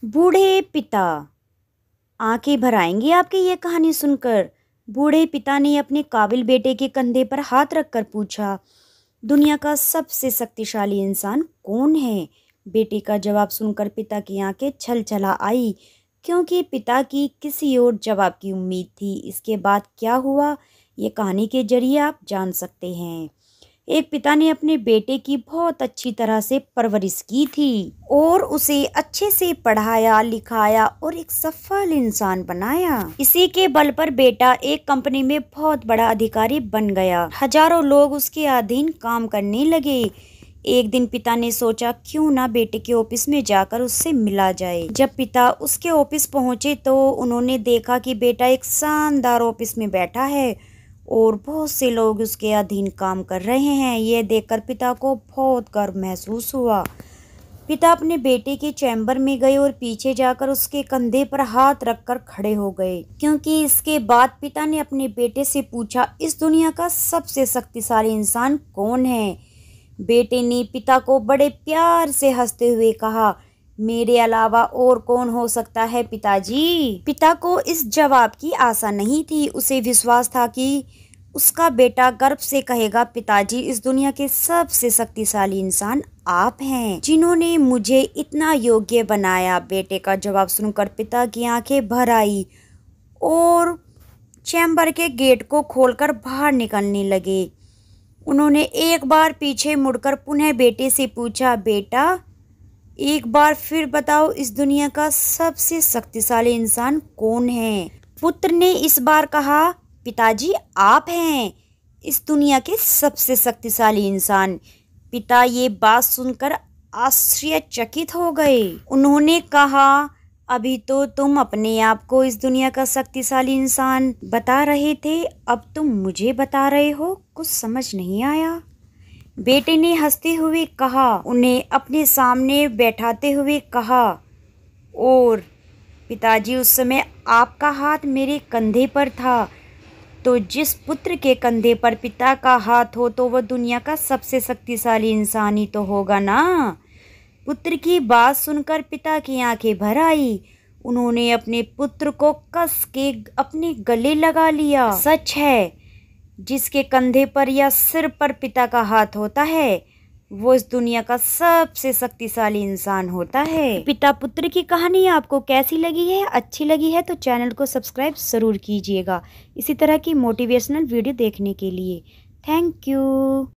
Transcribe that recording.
बूढ़े पिता। आंखें भर आएंगी आपकी ये कहानी सुनकर। बूढ़े पिता ने अपने काबिल बेटे के कंधे पर हाथ रखकर पूछा, दुनिया का सबसे शक्तिशाली इंसान कौन है? बेटे का जवाब सुनकर पिता की आंखें छल छला आई, क्योंकि पिता की किसी और जवाब की उम्मीद थी। इसके बाद क्या हुआ, ये कहानी के जरिए आप जान सकते हैं। एक पिता ने अपने बेटे की बहुत अच्छी तरह से परवरिश की थी और उसे अच्छे से पढ़ाया लिखाया और एक सफल इंसान बनाया। इसी के बल पर बेटा एक कंपनी में बहुत बड़ा अधिकारी बन गया। हजारों लोग उसके अधीन काम करने लगे। एक दिन पिता ने सोचा, क्यों ना बेटे के ऑफिस में जाकर उससे मिला जाए। जब पिता उसके ऑफिस पहुंचे तो उन्होंने देखा कि बेटा एक शानदार ऑफिस में बैठा है और बहुत से लोग उसके अधीन काम कर रहे हैं। यह देखकर पिता को बहुत गर्व महसूस हुआ। पिता अपने बेटे के चैम्बर में गए और पीछे जाकर उसके कंधे पर हाथ रखकर खड़े हो गए, क्योंकि इसके बाद पिता ने अपने बेटे से पूछा, इस दुनिया का सबसे शक्तिशाली इंसान कौन है? बेटे ने पिता को बड़े प्यार से हंसते हुए कहा, मेरे अलावा और कौन हो सकता है पिताजी? पिता को इस जवाब की आशा नहीं थी। उसे विश्वास था कि उसका बेटा गर्व से कहेगा, पिताजी, इस दुनिया के सबसे शक्तिशाली इंसान आप हैं, जिन्होंने मुझे इतना योग्य बनाया। बेटे का जवाब सुनकर पिता की आंखें भर आई और चैम्बर के गेट को खोलकर बाहर निकलने लगे। उन्होंने एक बार पीछे मुड़कर पुनः बेटे से पूछा, बेटा, एक बार फिर बताओ, इस दुनिया का सबसे शक्तिशाली इंसान कौन है? पुत्र ने इस बार कहा, पिताजी, आप हैं इस दुनिया के सबसे शक्तिशाली इंसान। पिता ये बात सुनकर आश्चर्यचकित हो गए। उन्होंने कहा, अभी तो तुम अपने आप को इस दुनिया का शक्तिशाली इंसान बता रहे थे, अब तुम मुझे बता रहे हो? कुछ समझ नहीं आया। बेटे ने हंसते हुए कहा, उन्हें अपने सामने बैठाते हुए कहा, और पिताजी, उस समय आपका हाथ मेरे कंधे पर था, तो जिस पुत्र के कंधे पर पिता का हाथ हो तो वह दुनिया का सबसे शक्तिशाली इंसान ही तो होगा ना। पुत्र की बात सुनकर पिता की आंखें भर आई। उन्होंने अपने पुत्र को कस के अपने गले लगा लिया। सच है, जिसके कंधे पर या सिर पर पिता का हाथ होता है वो इस दुनिया का सबसे शक्तिशाली इंसान होता है। पिता पुत्र की कहानी आपको कैसी लगी है? अच्छी लगी है तो चैनल को सब्सक्राइब जरूर कीजिएगा इसी तरह की मोटिवेशनल वीडियो देखने के लिए। Thank you.